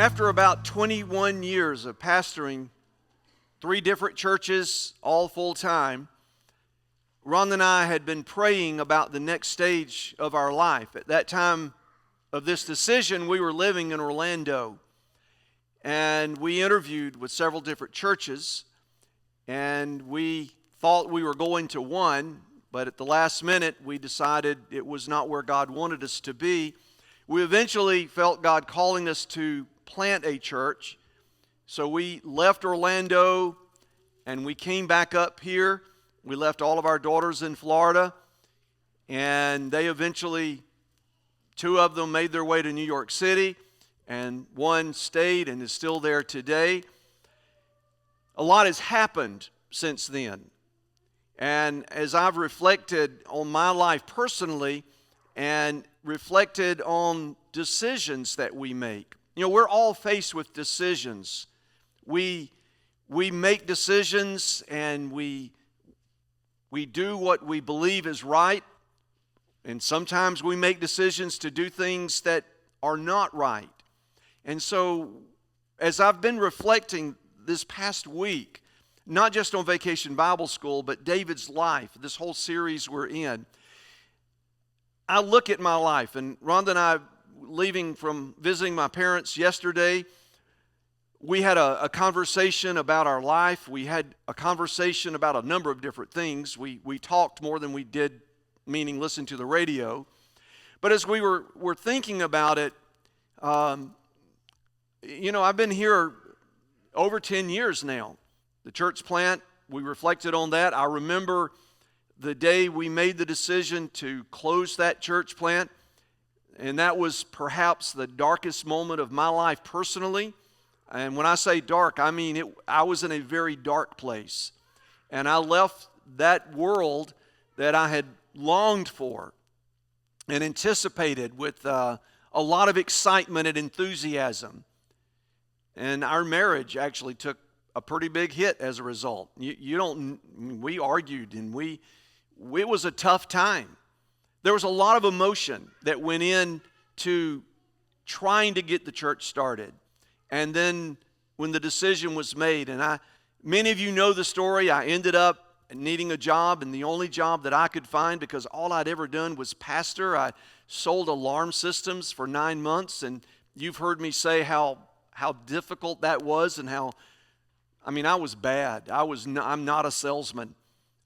After about 21 years of pastoring 3 different churches, all full-time, Ron and I had been praying about the next stage of our life. At that time of this decision, we were living in Orlando, and we interviewed with several different churches, and we thought we were going to one, but at the last minute, we decided it was not where God wanted us to be. We eventually felt God calling us to plant a church. So we left Orlando and we came back up here. We left all of our daughters in Florida, and they eventually, 2 of them made their way to New York City, and 1 stayed and is still there today. A lot has happened since then. And as I've reflected on my life personally and reflected on decisions that we make, we're all faced with decisions. We make decisions and we do what we believe is right. And sometimes we make decisions to do things that are not right. And so as I've been reflecting this past week, not just on Vacation Bible School, but David's life, this whole series we're in, I look at my life. And Rhonda and I, leaving from visiting my parents yesterday, we had a conversation about our life. We had a conversation about a number of different things. We talked more than we did, meaning listen to the radio. But as we were thinking about it, I've been here over 10 years now. The church plant, we reflected on that. I remember the day we made the decision to close that church plant, and that was perhaps the darkest moment of my life personally. And when I say dark, I mean I was in a very dark place. And I left that world that I had longed for and anticipated with a lot of excitement and enthusiasm. And our marriage actually took a pretty big hit as a result. We argued, and it was a tough time. There was a lot of emotion that went into trying to get the church started. And then when the decision was made, and many of you know the story, I ended up needing a job, and the only job that I could find, because all I'd ever done was pastor. I sold alarm systems for 9 months, and you've heard me say how difficult that was, and I was bad. I'm not a salesman.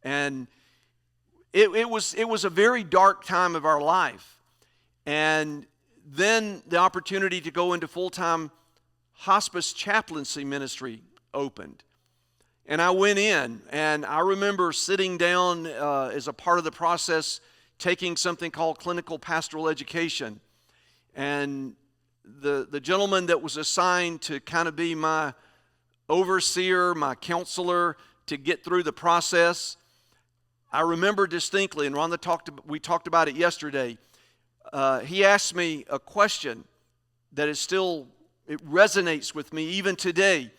And it was a very dark time of our life. And then the opportunity to go into full-time hospice chaplaincy ministry opened. And I went in, and I remember sitting down as a part of the process, taking something called clinical pastoral education. And the gentleman that was assigned to kind of be my overseer, my counselor, to get through the process, I remember distinctly, and we talked about it yesterday. He asked me a question that it resonates with me even today.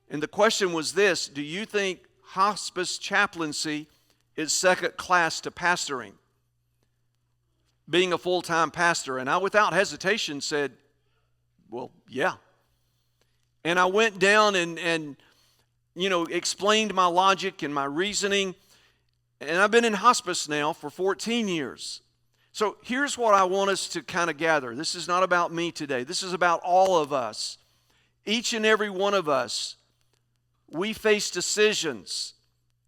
And the question was this: do you think hospice chaplaincy is second class to pastoring, being a full-time pastor? And I, without hesitation, said, well, yeah. And I went down and explained my logic and my reasoning. And I've been in hospice now for 14 years. So here's what I want us to kind of gather. This is not about me today. This is about all of us. Each and every one of us, we face decisions,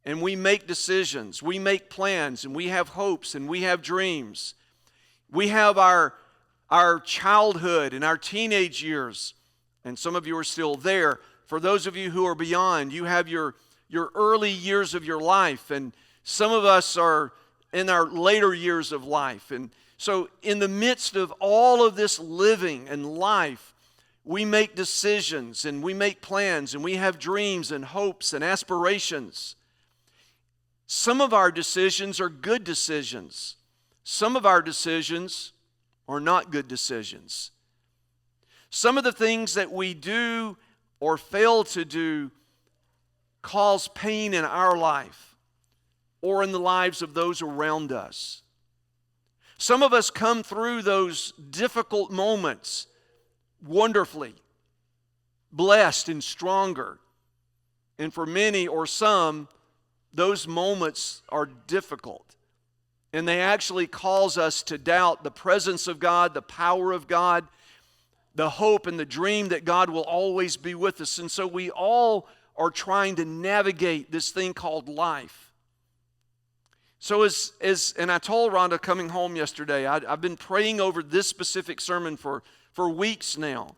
and we make decisions. We make plans, and we have hopes, and we have dreams. We have our childhood and our teenage years, and some of you are still there. For those of you who are beyond, you have your early years of your life, and some of us are in our later years of life. And so in the midst of all of this living and life, we make decisions and we make plans and we have dreams and hopes and aspirations. Some of our decisions are good decisions. Some of our decisions are not good decisions. Some of the things that we do or fail to do cause pain in our life or in the lives of those around us. Some of us come through those difficult moments wonderfully. blessed and stronger. And for many or some, those moments are difficult. And they actually cause us to doubt the presence of God, the power of God, the hope and the dream that God will always be with us. And so we all are trying to navigate this thing called life. So and I told Rhonda coming home yesterday, I've been praying over this specific sermon for weeks now.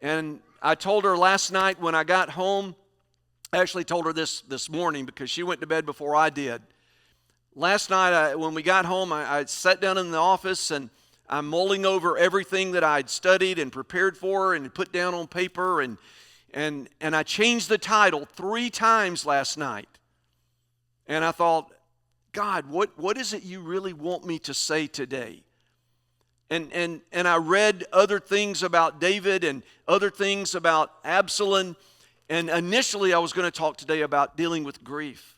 And I told her last night when I got home, I actually told her this morning because she went to bed before I did. Last night when we got home, I sat down in the office and I'm mulling over everything that I'd studied and prepared for and put down on paper, and I changed the title 3 times last night. And I thought, God, what is it you really want me to say today? And I read other things about David and other things about Absalom, and initially I was going to talk today about dealing with grief.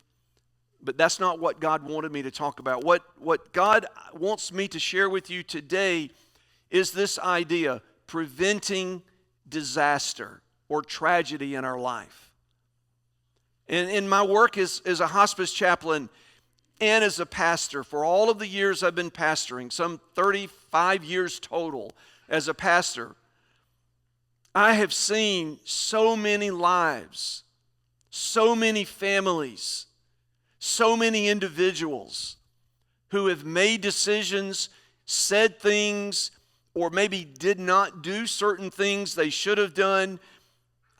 But that's not what God wanted me to talk about. What God wants me to share with you today is this idea, preventing disaster or tragedy in our life. And in my work as a hospice chaplain and as a pastor, for all of the years I've been pastoring, some 35 years total as a pastor, I have seen so many lives, so many families, so many individuals who have made decisions, said things, or maybe did not do certain things they should have done.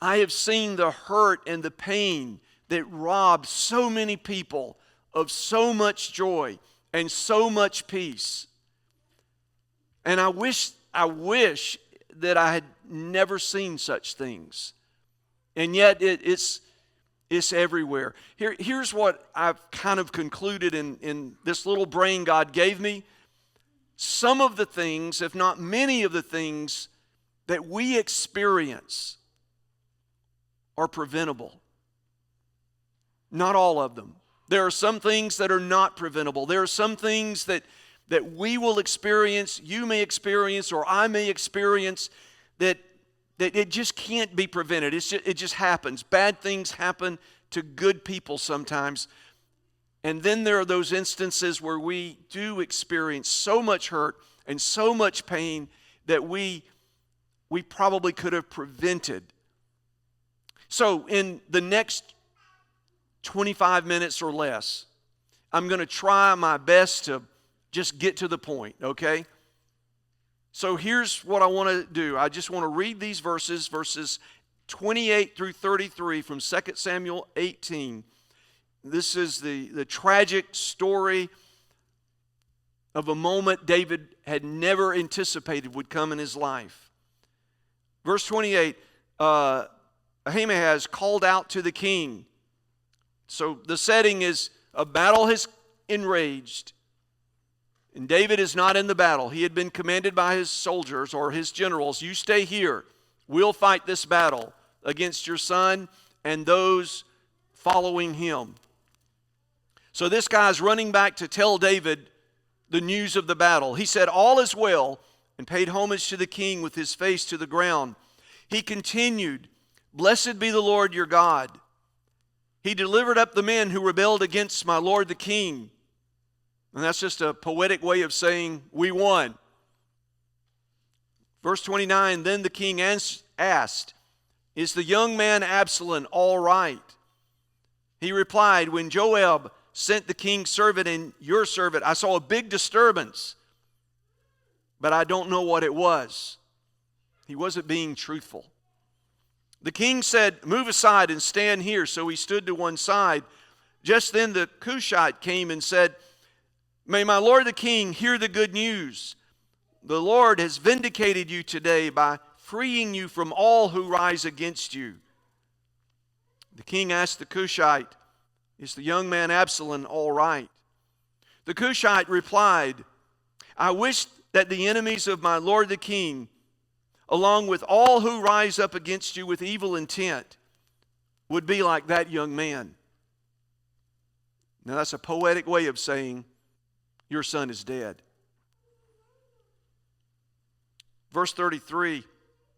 I have seen the hurt and the pain that robbed so many people of so much joy and so much peace. And I wish that I had never seen such things. And yet it's everywhere. Here's what I've kind of concluded in this little brain God gave me. Some of the things, if not many of the things that we experience are preventable. Not all of them. There are some things that are not preventable. There are some things that we will experience, you may experience, or I may experience, that it just can't be prevented. It just happens. Bad things happen to good people sometimes. And then there are those instances where we do experience so much hurt and so much pain that we probably could have prevented. So in the next 25 minutes or less, I'm going to try my best to just get to the point, okay? So here's what I want to do. I just want to read these verses 28 through 33 from 2 Samuel 18. This is the tragic story of a moment David had never anticipated would come in his life. Verse 28, Ahimaaz called out to the king. So the setting is a battle has enraged. And David is not in the battle. He had been commanded by his soldiers or his generals, you stay here. We'll fight this battle against your son and those following him. So this guy's running back to tell David the news of the battle. He said, all is well, and paid homage to the king with his face to the ground. He continued, blessed be the Lord your God. He delivered up the men who rebelled against my lord the king. And that's just a poetic way of saying we won. Verse 29, then the king asked, is the young man Absalom all right? He replied, when Joab sent the king's servant and your servant, I saw a big disturbance, but I don't know what it was. He wasn't being truthful. The king said, move aside and stand here. So he stood to one side. Just then the Cushite came and said, may my lord the king hear the good news. The Lord has vindicated you today by freeing you from all who rise against you. The king asked the Cushite, is the young man Absalom all right? The Cushite replied, I wish that the enemies of my lord the king, along with all who rise up against you with evil intent, would be like that young man. Now that's a poetic way of saying your son is dead. Verse 33,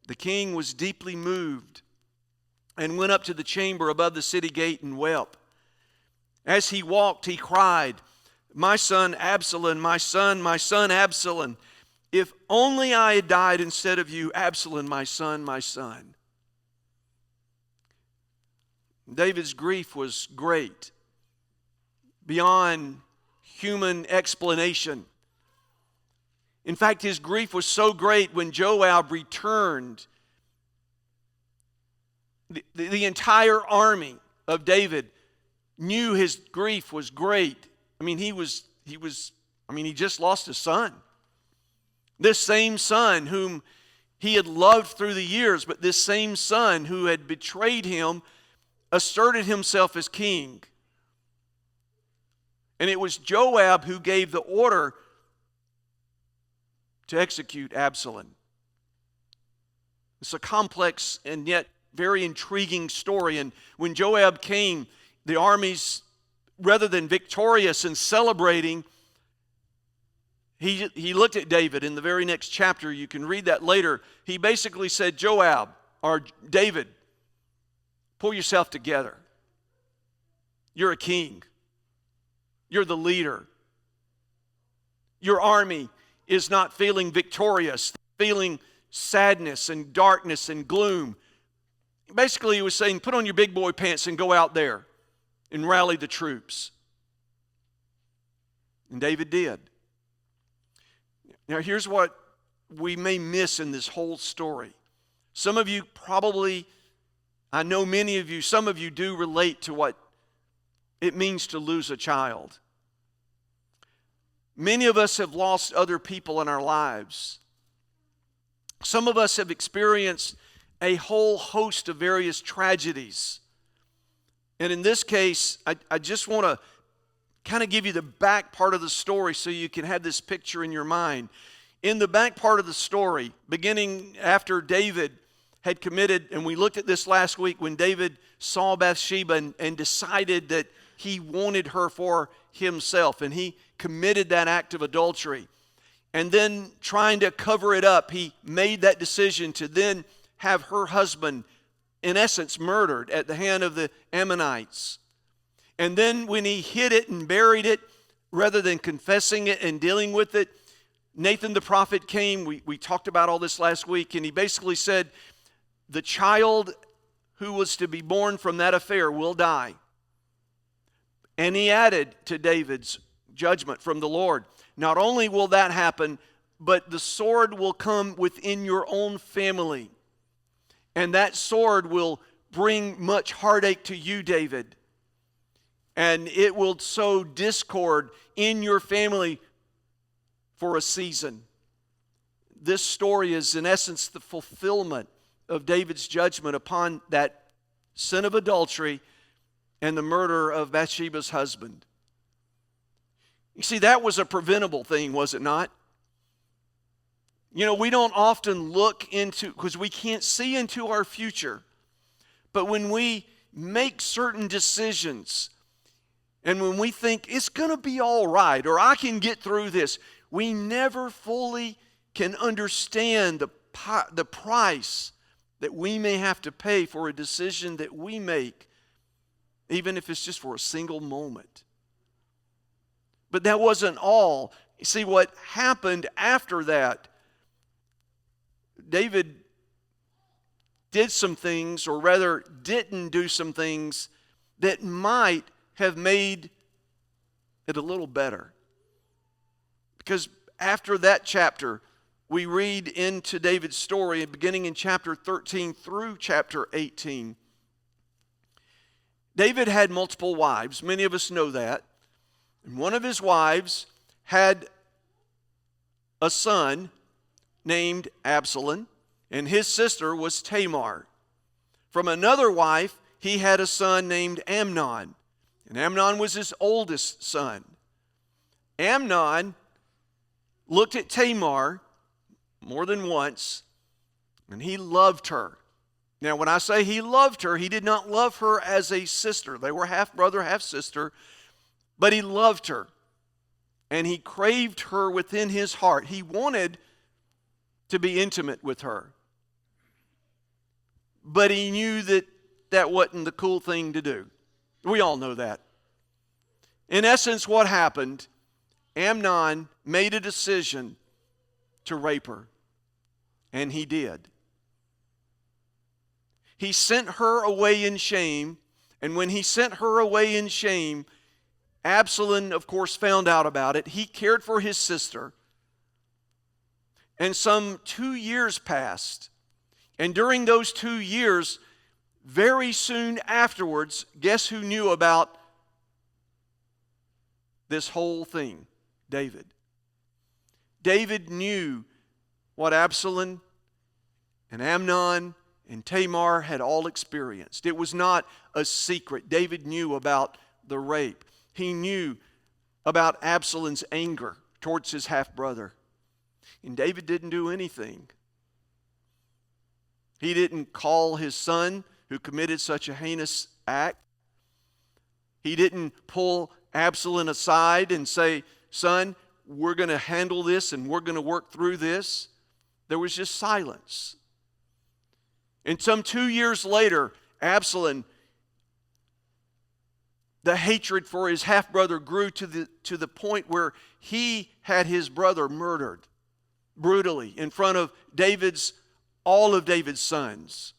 the king was deeply moved and went up to the chamber above the city gate and wept. As he walked, he cried, "My son Absalom, my son Absalom, if only I had died instead of you, Absalom, my son, my son." David's grief was great, beyond human explanation. In fact, his grief was so great when Joab returned, the entire army of David knew his grief was great. I mean, he just lost a son. This same son whom he had loved through the years, but this same son who had betrayed him asserted himself as king. And it was Joab who gave the order to execute Absalom. It's a complex and yet very intriguing story. And when Joab came, the armies, rather than victorious and celebrating, he looked at David in the very next chapter. You can read that later. He basically said, "Joab, or David, pull yourself together. You're a king. You're the leader. Your army is not feeling victorious, feeling sadness and darkness and gloom." Basically, he was saying, put on your big boy pants and go out there and rally the troops. And David did. Now, here's what we may miss in this whole story. Some of you probably, I know many of you, some of you do relate to what it means to lose a child. Many of us have lost other people in our lives. Some of us have experienced a whole host of various tragedies. And in this case, I just want to kind of give you the back part of the story so you can have this picture in your mind. In the back part of the story, beginning after David had committed, and we looked at this last week when David saw Bathsheba and decided that he wanted her for himself, and he committed that act of adultery. And then trying to cover it up, he made that decision to then have her husband, in essence, murdered at the hand of the Ammonites. And then when he hid it and buried it, rather than confessing it and dealing with it, Nathan the prophet came. We talked about all this last week, and he basically said, the child who was to be born from that affair will die. And he added to David's judgment from the Lord, not only will that happen, but the sword will come within your own family. And that sword will bring much heartache to you, David. And it will sow discord in your family for a season. This story is, in essence, the fulfillment of David's judgment upon that sin of adultery and the murder of Bathsheba's husband. You see, that was a preventable thing, was it not? You know, we don't often look into, because we can't see into our future. But when we make certain decisions, and when we think it's going to be all right, or I can get through this, we never fully can understand the price that we may have to pay for a decision that we make, even if it's just for a single moment. But that wasn't all. You see, what happened after that, David did some things, or rather didn't do some things, that might have made it a little better. Because after that chapter, we read into David's story, beginning in chapter 13 through chapter 18. David had multiple wives. Many of us know that. And one of his wives had a son named Absalom, and his sister was Tamar. From another wife, he had a son named Amnon, and Amnon was his oldest son. Amnon looked at Tamar more than once, and he loved her. Now, when I say he loved her, he did not love her as a sister. They were half brother, half sister, but he loved her, and he craved her within his heart. He wanted to be intimate with her. But he knew that that wasn't the cool thing to do. We all know that. In essence, what happened, Amnon made a decision to rape her. And he did. He sent her away in shame. And when he sent her away in shame, Absalom, of course, found out about it. He cared for his sister. And some 2 years passed. And during those 2 years, very soon afterwards, guess who knew about this whole thing? David. David knew what Absalom and Amnon and Tamar had all experienced. It was not a secret. David knew about the rape. He knew about Absalom's anger towards his half-brother. And David didn't do anything. He didn't call his son who committed such a heinous act. He didn't pull Absalom aside and say, "Son, we're going to handle this and we're going to work through this." There was just silence. And some 2 years later, Absalom, the hatred for his half-brother grew to the point where he had his brother murdered brutally in front of all of David's sons.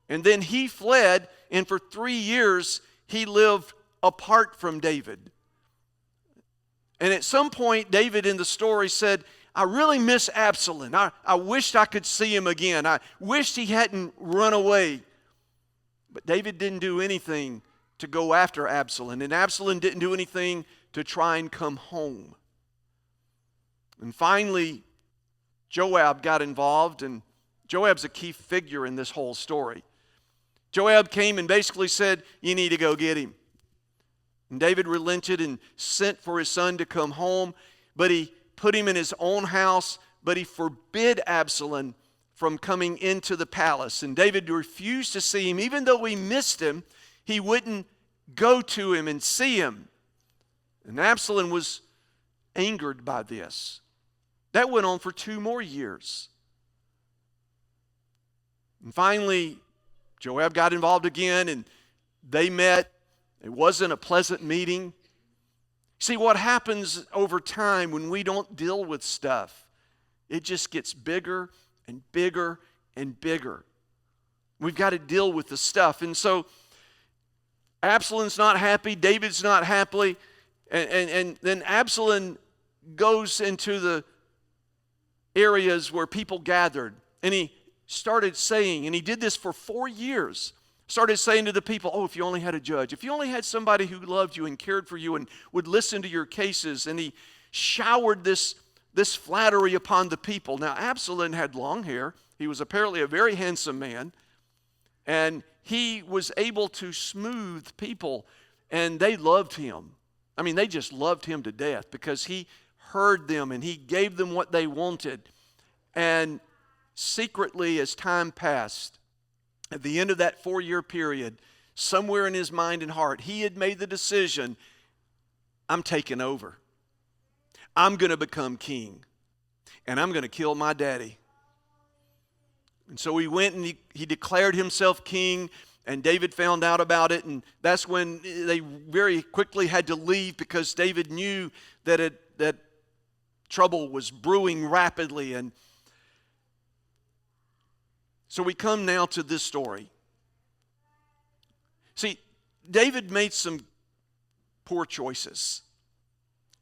And then he fled, and for 3 years he lived apart from David. And at some point, David in the story said, "I really miss Absalom. I wished I could see him again. I wished he hadn't run away." But David didn't do anything to go after Absalom, and Absalom didn't do anything to try and come home. And finally, Joab got involved, and Joab's a key figure in this whole story. Joab came and basically said, "You need to go get him." And David relented and sent for his son to come home, but he put him in his own house, but he forbid Absalom from coming into the palace. And David refused to see him. Even though he missed him, he wouldn't go to him and see him. And Absalom was angered by this. That went on for 2 more years. And finally, Joab got involved again, and they met. It wasn't a pleasant meeting. See, what happens over time when we don't deal with stuff, it just gets bigger and bigger and bigger. We've got to deal with the stuff. And so Absalom's not happy, David's not happy, and then Absalom goes into the areas where people gathered, and he started saying, and he did this for 4 years, started saying to the people, "Oh, if you only had a judge, if you only had somebody who loved you and cared for you and would listen to your cases." And he showered this flattery upon the people. Now, Absalom had long hair. He was apparently a very handsome man. And he was able to smooth people, and they loved him. I mean, they just loved him to death because he heard them and he gave them what they wanted. And secretly, as time passed, at the end of that 4-year period, somewhere in his mind and heart, he had made the decision, "I'm taking over. I'm going to become king, and I'm going to kill my daddy." And so he went and he declared himself king, and David found out about it, and that's when they very quickly had to leave because David knew that trouble was brewing rapidly. And so we come now to this story. See, David made some poor choices.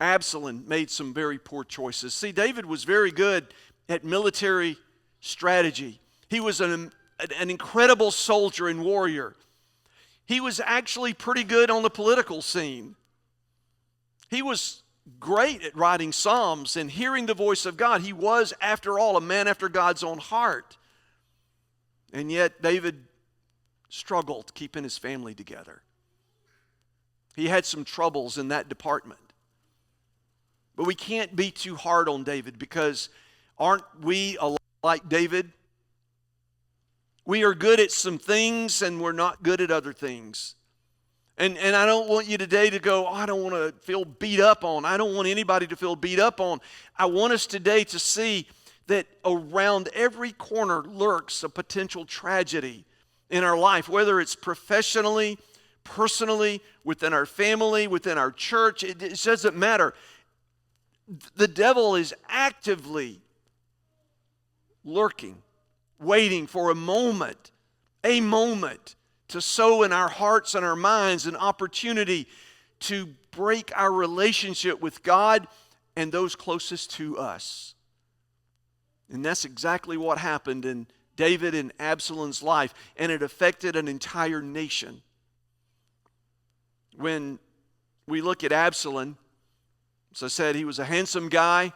Absalom made some very poor choices. See, David was very good at military strategy. He was an incredible soldier and warrior. He was actually pretty good on the political scene. He was great at writing psalms and hearing the voice of God. He was, after all, a man after God's own heart. And yet, David struggled keeping his family together. He had some troubles in that department. But we can't be too hard on David because aren't we a lot like David? We are good at some things and we're not good at other things. And I don't want you today to go, "Oh, I don't want to feel beat up on." I don't want anybody to feel beat up on. I want us today to see that around every corner lurks a potential tragedy in our life, whether it's professionally, personally, within our family, within our church. It doesn't matter. The devil is actively lurking, waiting for a moment to sow in our hearts and our minds an opportunity to break our relationship with God and those closest to us. And that's exactly what happened in David and Absalom's life, and it affected an entire nation. When we look at Absalom, as I said, he was a handsome guy.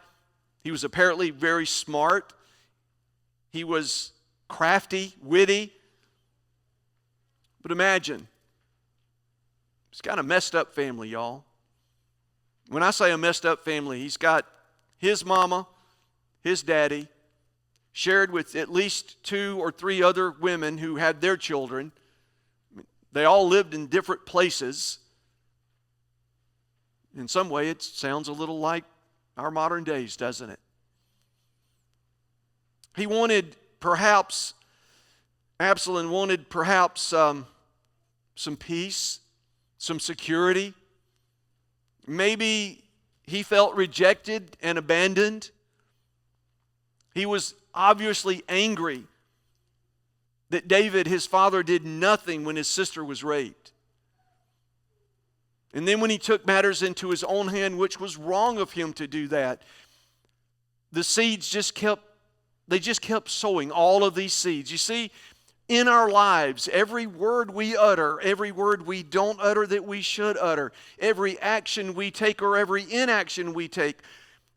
He was apparently very smart. He was crafty, witty. But imagine, he's got a messed up family, y'all. When I say a messed up family, he's got his mama, his daddy, shared with at least 2 or 3 other women who had their children. They all lived in different places. In some way, it sounds a little like our modern days, doesn't it? Absalom wanted perhaps some peace, some security. Maybe he felt rejected and abandoned. He was obviously angry that David, his father, did nothing when his sister was raped. And then when he took matters into his own hand, which was wrong of him to do that, the seeds just kept sowing all of these seeds. You see, in our lives, every word we utter, every word we don't utter that we should utter, every action we take or every inaction we take,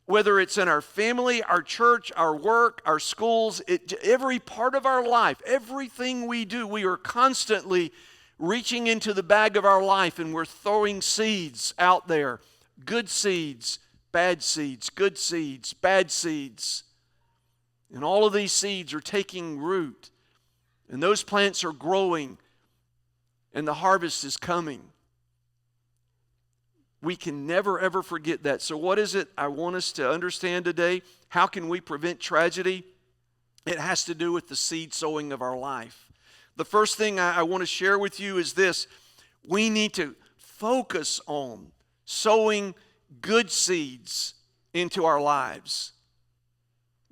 whether it's in our family, our church, our work, our schools, every part of our life, everything we do, we are constantly reaching into the bag of our life and we're throwing seeds out there. Good seeds, bad seeds, good seeds, bad seeds. And all of these seeds are taking root. And those plants are growing. And the harvest is coming. We can never ever forget that. So what is it I want us to understand today? How can we prevent tragedy? It has to do with the seed sowing of our life. The first thing I want to share with you is this. We need to focus on sowing good seeds into our lives.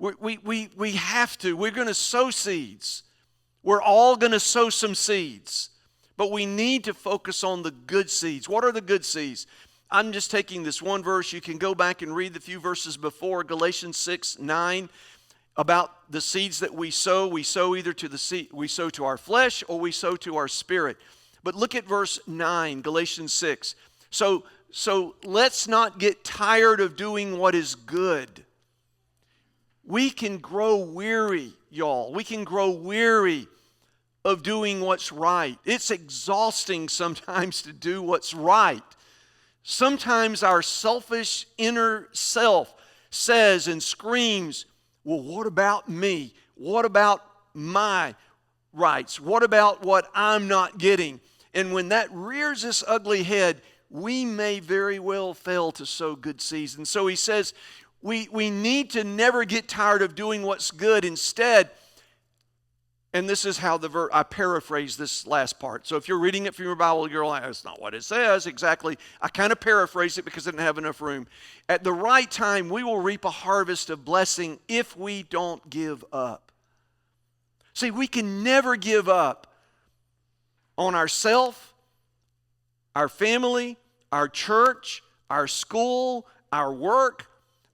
We have to. We're going to sow seeds. We're all going to sow some seeds. But we need to focus on the good seeds. What are the good seeds? I'm just taking this one verse. You can go back and read the few verses before, Galatians 6:9. About the seeds that we sow either to the seed, we sow to our flesh or we sow to our spirit. But look at verse 9, Galatians 6. So let's not get tired of doing what is good. We can grow weary, y'all. We can grow weary of doing what's right. It's exhausting sometimes to do what's right. Sometimes our selfish inner self says and screams, well, what about me? What about my rights? What about what I'm not getting? And when that rears its ugly head, we may very well fail to sow good seeds. And so he says, we need to never get tired of doing what's good. Instead, and this is how I paraphrase this last part. So if you're reading it from your Bible, you're like, that's not what it says exactly. I kind of paraphrase it because I didn't have enough room. At the right time, we will reap a harvest of blessing if we don't give up. See, we can never give up on ourselves, our family, our church, our school, our work,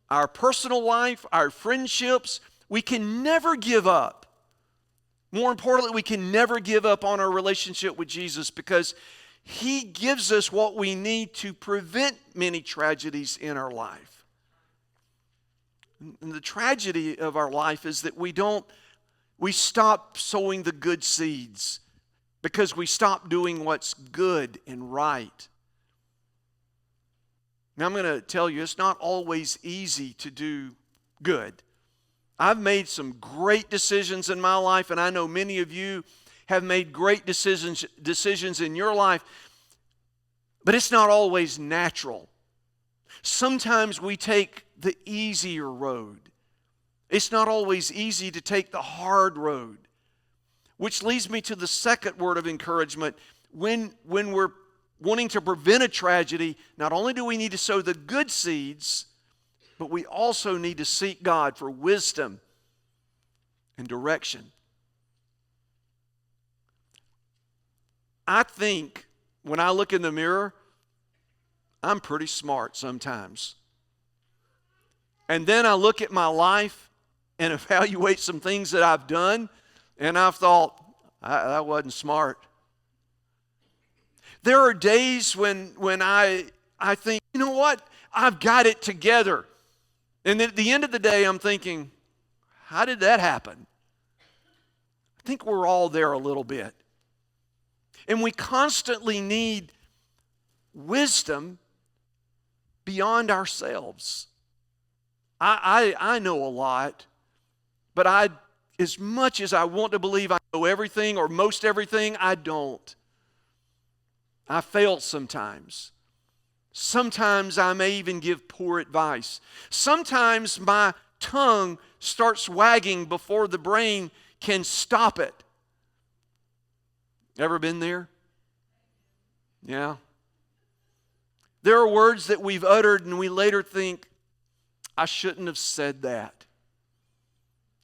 our personal life, our friendships. We can never give up. More importantly, we can never give up on our relationship with Jesus because He gives us what we need to prevent many tragedies in our life. And the tragedy of our life is that we stop sowing the good seeds because we stop doing what's good and right. Now I'm going to tell you, it's not always easy to do good. I've made some great decisions in my life, and I know many of you have made great decisions in your life, but it's not always natural. Sometimes we take the easier road. It's not always easy to take the hard road. Which leads me to the second word of encouragement. When we're wanting to prevent a tragedy, not only do we need to sow the good seeds, but we also need to seek God for wisdom and direction. I think when I look in the mirror, I'm pretty smart sometimes. And then I look at my life and evaluate some things that I've done, and I've thought, that wasn't smart. There are days when I think, you know what? I've got it together. And at the end of the day, I'm thinking, how did that happen? I think we're all there a little bit. And we constantly need wisdom beyond ourselves. I know a lot, but as much as I want to believe I know everything or most everything, I don't. I fail sometimes. Sometimes I may even give poor advice. Sometimes my tongue starts wagging before the brain can stop it. Ever been there? Yeah. There are words that we've uttered and we later think, I shouldn't have said that.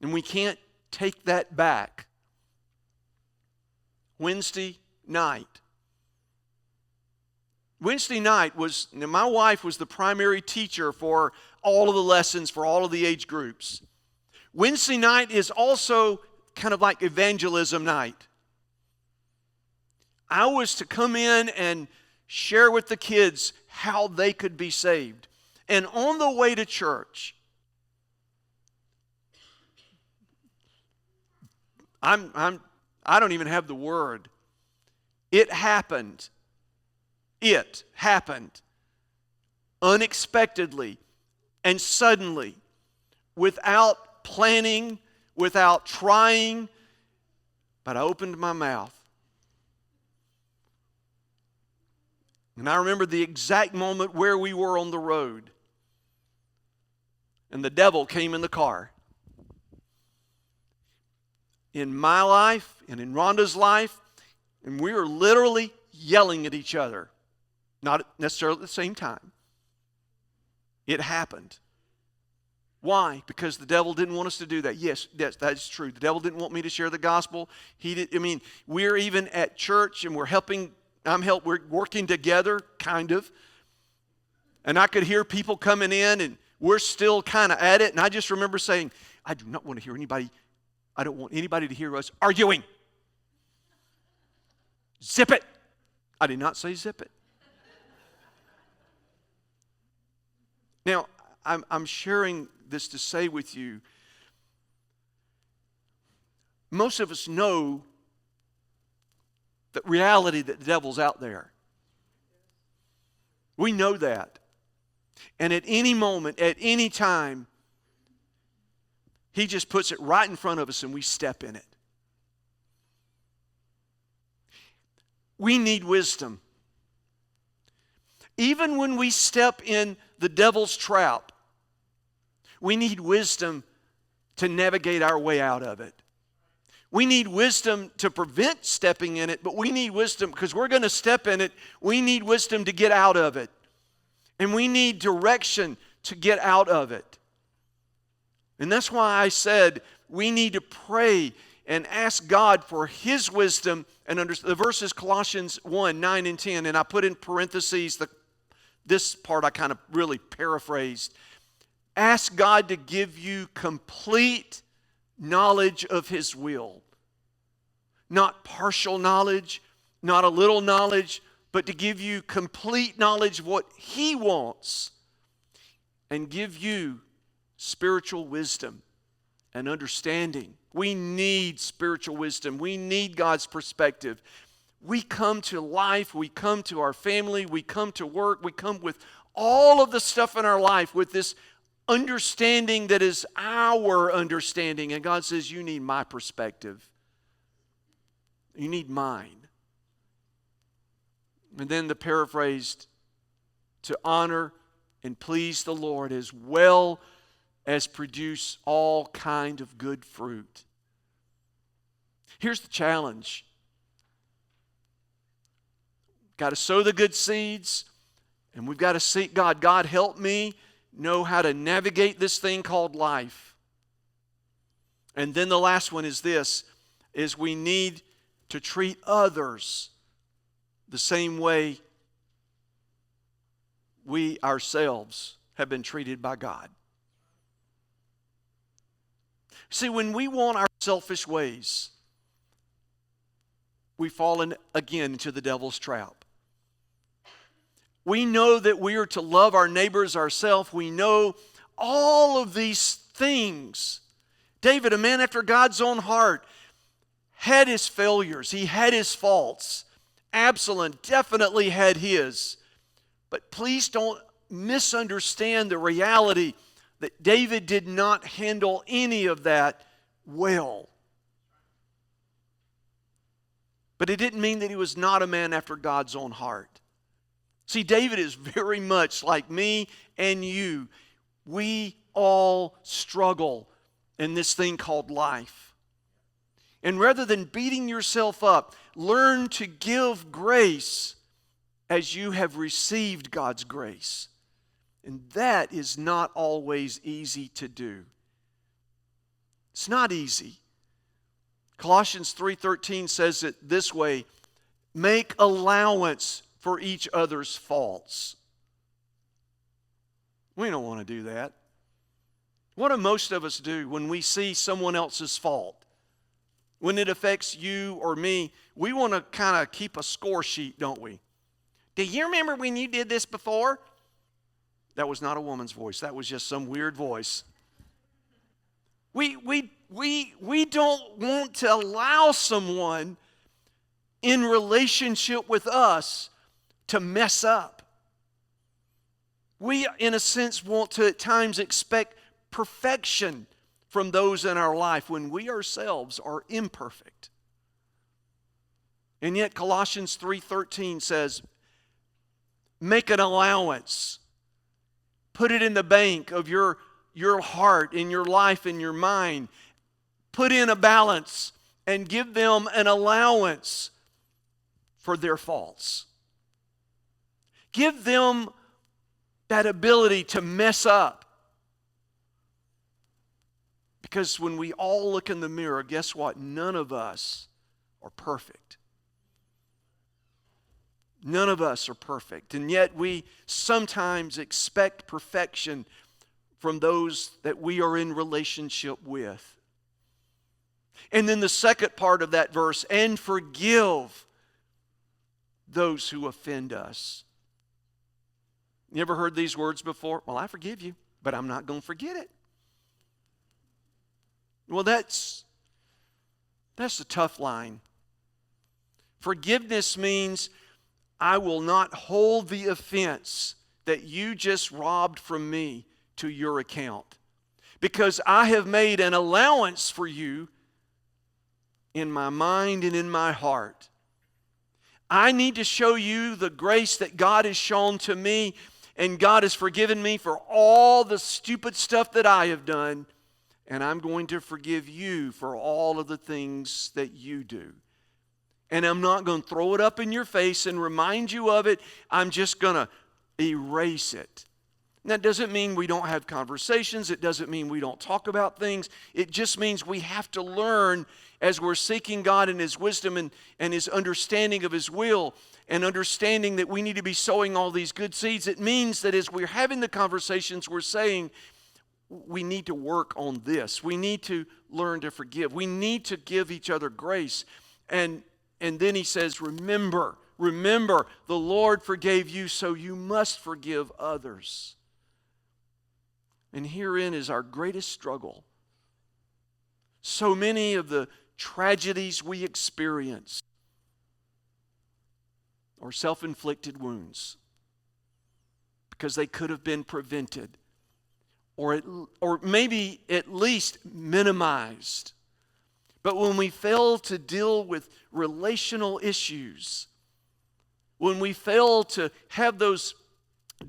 And we can't take that back. Wednesday night was, my wife was the primary teacher for all of the lessons for all of the age groups. Wednesday night is also kind of like evangelism night. I was to come in and share with the kids how they could be saved. And on the way to church, I don't even have the word. It happened. It happened unexpectedly and suddenly, without planning, without trying, but I opened my mouth. And I remember the exact moment where we were on the road. And the devil came in the car. In my life and in Rhonda's life, and we were literally yelling at each other. Not necessarily at the same time. It happened. Why? Because the devil didn't want us to do that. Yes, that's true. The devil didn't want me to share the gospel. We're even at church and we're working together, kind of. And I could hear people coming in and we're still kind of at it. And I just remember saying, I do not want to hear anybody, I don't want anybody to hear us arguing. Zip it. I did not say zip it. Now, I'm sharing this to say with you, most of us know the reality that the devil's out there. We know that. And at any moment, at any time, he just puts it right in front of us and we step in it. We need wisdom. Even when we step in the devil's trap, we need wisdom to navigate our way out of it. We need wisdom to prevent stepping in it, but we need wisdom because we're going to step in it. We need wisdom to get out of it. And we need direction to get out of it. And that's why I said we need to pray and ask God for His wisdom. And the verse is Colossians 1, 9 and 10. And I put in parentheses, this part I kind of really paraphrased. Ask God to give you complete knowledge of His will. Not partial knowledge, not a little knowledge, but to give you complete knowledge of what He wants and give you spiritual wisdom and understanding. We need spiritual wisdom. We need God's perspective. We come to life, we come to our family, we come to work, we come with all of the stuff in our life with this understanding that is our understanding. And God says, you need my perspective. You need mine. And then the paraphrased, to honor and please the Lord as well as produce all kind of good fruit. Here's the challenge. Got to sow the good seeds, and we've got to seek God. God, help me know how to navigate this thing called life. And then the last one is this, is we need to treat others the same way we ourselves have been treated by God. See, when we want our selfish ways, we fall again into the devil's trap. We know that we are to love our neighbors ourselves. We know all of these things. David, a man after God's own heart, had his failures. He had his faults. Absalom definitely had his. But please don't misunderstand the reality that David did not handle any of that well. But it didn't mean that he was not a man after God's own heart. See, David is very much like me and you. We all struggle in this thing called life. And rather than beating yourself up, learn to give grace as you have received God's grace. And that is not always easy to do. It's not easy. Colossians 3:13 says it this way, make allowance for each other's faults. We don't want to do that. What do most of us do when we see someone else's fault? When it affects you or me, we want to kind of keep a score sheet, don't we? Do you remember when you did this before? That was not a woman's voice. That was just some weird voice. We don't want to allow someone in relationship with us to mess up. We, in a sense, want to at times expect perfection from those in our life when we ourselves are imperfect. And yet Colossians 3:13 says, make an allowance. Put it in the bank of your heart, in your life, in your mind. Put in a balance and give them an allowance for their faults. Give them that ability to mess up. Because when we all look in the mirror, guess what? None of us are perfect. None of us are perfect. And yet we sometimes expect perfection from those that we are in relationship with. And then the second part of that verse, and forgive those who offend us. You ever heard these words before? Well, I forgive you, but I'm not going to forget it. Well, that's a tough line. Forgiveness means I will not hold the offense that you just robbed from me to your account, because I have made an allowance for you in my mind and in my heart. I need to show you the grace that God has shown to me, and God has forgiven me for all the stupid stuff that I have done, and I'm going to forgive you for all of the things that you do. And I'm not going to throw it up in your face and remind you of it. I'm just going to erase it. And that doesn't mean we don't have conversations. It doesn't mean we don't talk about things. It just means we have to learn as we're seeking God and His wisdom and His understanding of His will, and understanding that we need to be sowing all these good seeds. It means that as we're having the conversations, we're saying we need to work on this. We need to learn to forgive. We need to give each other grace. And then he says, remember, the Lord forgave you, so you must forgive others. And herein is our greatest struggle. So many of the tragedies we experience are self-inflicted wounds because they could have been prevented or maybe at least minimized. But when we fail to deal with relational issues, when we fail to have those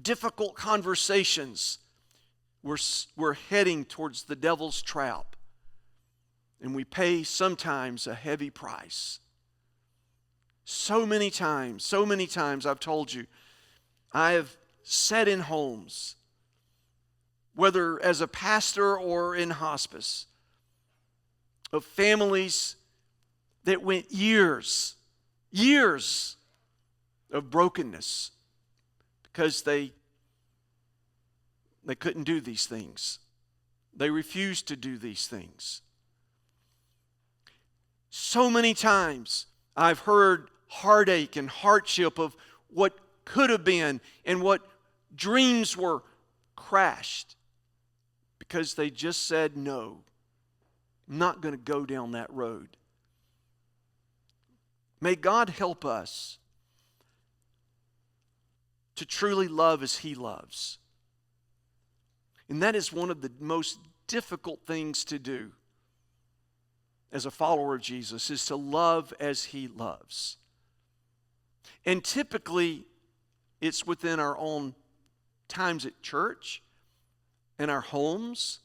difficult conversations, we're heading towards the devil's trap. And we pay sometimes a heavy price. So many times I've told you, I have sat in homes, whether as a pastor or in hospice, of families that went years of brokenness because they couldn't do these things. They refused to do these things. So many times I've heard heartache and hardship of what could have been and what dreams were crashed because they just said, no, I'm not going to go down that road. May God help us to truly love as He loves. And that is one of the most difficult things to do as a follower of Jesus, is to love as He loves. And typically, it's within our own times at church, in our homes,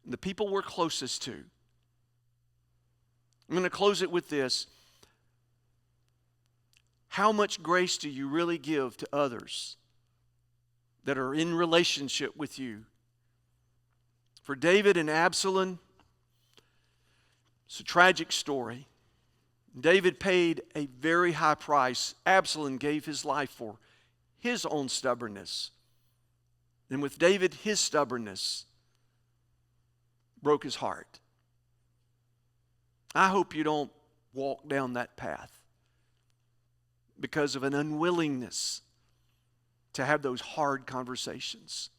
and the people we're closest to. I'm going to close it with this. How much grace do you really give to others that are in relationship with you? For David and Absalom, it's a tragic story. David paid a very high price. Absalom gave his life for his own stubbornness. And with David, his stubbornness broke his heart. I hope you don't walk down that path because of an unwillingness to have those hard conversations.